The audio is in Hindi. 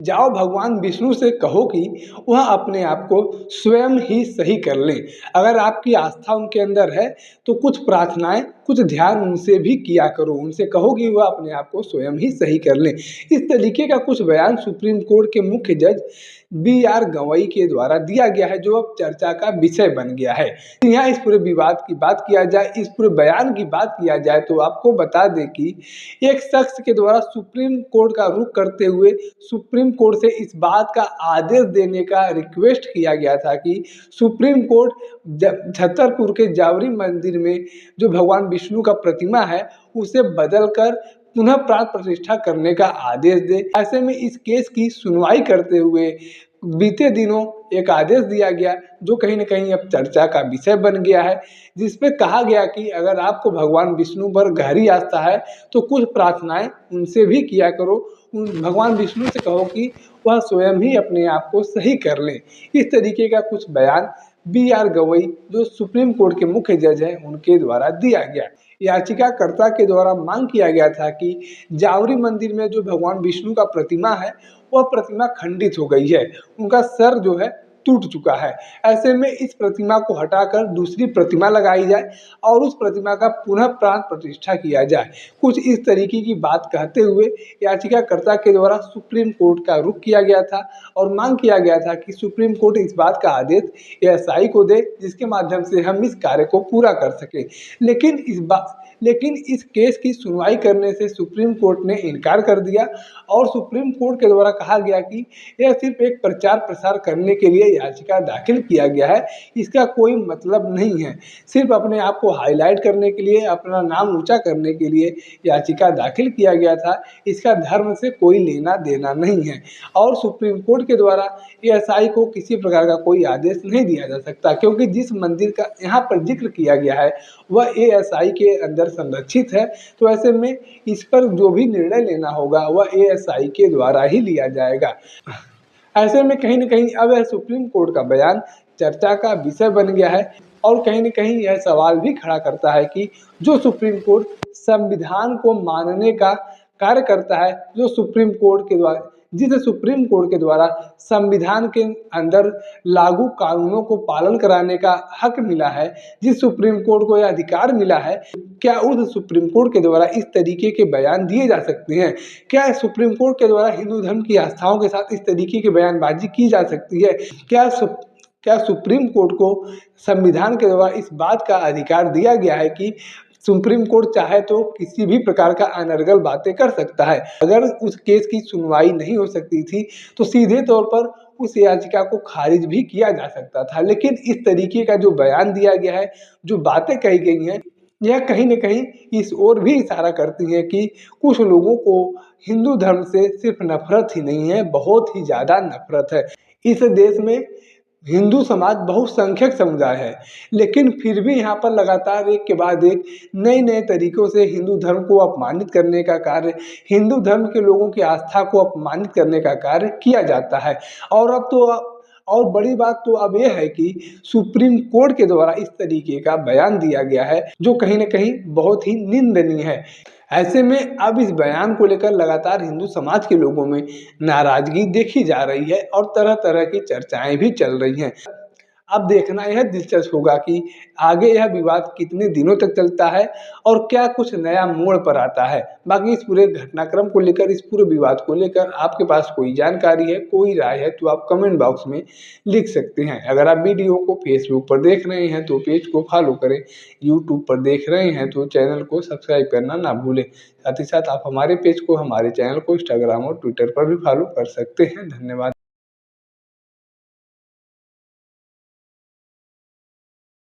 जाओ भगवान विष्णु से कहो कि वह अपने आप को स्वयं ही सही कर लें। अगर आपकी आस्था उनके अंदर है तो कुछ प्रार्थनाएं, कुछ ध्यान उनसे भी किया करो। उनसे कहो कि वह अपने आप को स्वयं ही सही कर लें। इस तरीके का कुछ बयान सुप्रीम कोर्ट के मुख्य जज बी.आर. गवई के द्वारा दिया गया है, जो अब चर्चा का विषय बन गया है। यहाँ इस पूरे विवाद की बात किया जाए, इस पूरे बयान की बात किया जाए तो आपको बता दें कि एक शख्स के द्वारा सुप्रीम कोर्ट का रुख करते हुए सुप्रीम कोर्ट से इस बात का आदेश देने का रिक्वेस्ट किया गया था कि सुप्रीम कोर्ट छतरपुर के जावरी मंदिर में जो भगवान विष्णु का प्रतिमा है उसे बदलकर पुनः प्राण प्रतिष्ठा करने का आदेश दे। ऐसे में इस केस की सुनवाई करते हुए बीते दिनों एक आदेश दिया गया, जो कहीं न कहीं अब चर्चा का विषय बन गया है, जिसमें कहा गया कि अगर आपको भगवान विष्णु पर गहरी आस्था है तो कुछ प्रार्थनाएं उनसे भी किया करो। भगवान विष्णु से कहो कि वह स्वयं ही अपने आप को सही कर लें। इस तरीके का कुछ बयान बी.आर. गवई, जो सुप्रीम कोर्ट के मुख्य जज हैं, उनके द्वारा दिया गया। याचिकाकर्ता के द्वारा मांग किया गया था कि जावरी मंदिर में जो भगवान विष्णु का प्रतिमा है वह प्रतिमा खंडित हो गई है, उनका सर जो है टूट चुका है। ऐसे में इस प्रतिमा को हटाकर दूसरी प्रतिमा लगाई जाए और उस प्रतिमा का पुनः प्राण प्रतिष्ठा किया जाए। कुछ इस तरीके की बात कहते हुए याचिकाकर्ता के द्वारा सुप्रीम कोर्ट का रुख किया गया था और मांग किया गया था कि सुप्रीम कोर्ट इस बात का आदेश एएसआई को दे, जिसके माध्यम से हम इस कार्य को पूरा कर सकें। लेकिन इस केस की सुनवाई करने से सुप्रीम कोर्ट ने इनकार कर दिया और सुप्रीम कोर्ट के द्वारा कहा गया कि यह सिर्फ एक प्रचार प्रसार करने के लिए याचिका दाखिल किया गया है, इसका कोई मतलब नहीं है। सिर्फ अपने आप को हाईलाइट करने के लिए, अपना नाम ऊंचा करने के लिए याचिका दाखिल किया गया था, इसका धर्म से कोई लेना देना नहीं है। और सुप्रीम कोर्ट के द्वारा एएसआई को किसी प्रकार का कोई आदेश नहीं दिया जा सकता, क्योंकि जिस मंदिर का यहाँ पर जिक्र किया गया है वह एएसआई के अंदर संरक्षित है। तो ऐसे में इस पर जो भी निर्णय लेना होगा वह एएसआई के द्वारा ही लिया जाएगा। ऐसे में कहीं न कहीं अब यह सुप्रीम कोर्ट का बयान चर्चा का विषय बन गया है और कहीं न कहीं यह सवाल भी खड़ा करता है कि जो सुप्रीम कोर्ट संविधान को मानने का कार्य करता है, जो सुप्रीम कोर्ट के द्वारा जिसे सुप्रीम कोर्ट के द्वारा संविधान के अंदर लागू कानूनों को पालन कराने का हक मिला है, जिस सुप्रीम कोर्ट को यह अधिकार मिला है, क्या उस सुप्रीम कोर्ट के द्वारा इस तरीके के बयान दिए जा सकते हैं? क्या सुप्रीम कोर्ट के द्वारा हिंदू धर्म की आस्थाओं के साथ इस तरीके की बयानबाजी की जा सकती है? क्या सुप्रीम कोर्ट को संविधान के द्वारा इस बात का अधिकार दिया गया है कि सुप्रीम कोर्ट चाहे तो किसी भी प्रकार का अनर्गल बातें कर सकता है? अगर उस केस की सुनवाई नहीं हो सकती थी तो सीधे तौर पर उस याचिका को खारिज भी किया जा सकता था। लेकिन इस तरीके का जो बयान दिया गया है, जो बातें कही गई हैं, यह कहीं न कहीं इस ओर भी इशारा करती है कि कुछ लोगों को हिंदू धर्म से सिर्फ नफरत ही नहीं है, बहुत ही ज़्यादा नफरत है। इस देश में हिंदू समाज बहुसंख्यक समुदाय है, लेकिन फिर भी यहाँ पर लगातार एक के बाद एक नए-नए तरीकों से हिंदू धर्म को अपमानित करने का कार्य, हिंदू धर्म के लोगों की आस्था को अपमानित करने का कार्य किया जाता है। और बड़ी बात तो अब यह है कि सुप्रीम कोर्ट के द्वारा इस तरीके का बयान दिया गया है, जो कहीं न कहीं बहुत ही निंदनीय है। ऐसे में अब इस बयान को लेकर लगातार हिंदू समाज के लोगों में नाराजगी देखी जा रही है और तरह-तरह की चर्चाएं भी चल रही हैं। अब देखना यह दिलचस्प होगा कि आगे यह विवाद कितने दिनों तक चलता है और क्या कुछ नया मोड़ पर आता है। बाकी इस पूरे घटनाक्रम को लेकर, इस पूरे विवाद को लेकर आपके पास कोई जानकारी है, कोई राय है तो आप कमेंट बॉक्स में लिख सकते हैं। अगर आप वीडियो को फेसबुक पर देख रहे हैं तो पेज को फॉलो करें, यूट्यूब पर देख रहे हैं तो चैनल को सब्सक्राइब करना ना भूलें। साथ ही साथ आप हमारे पेज को, हमारे चैनल को इंस्टाग्राम और ट्विटर पर भी फॉलो कर सकते हैं। धन्यवाद।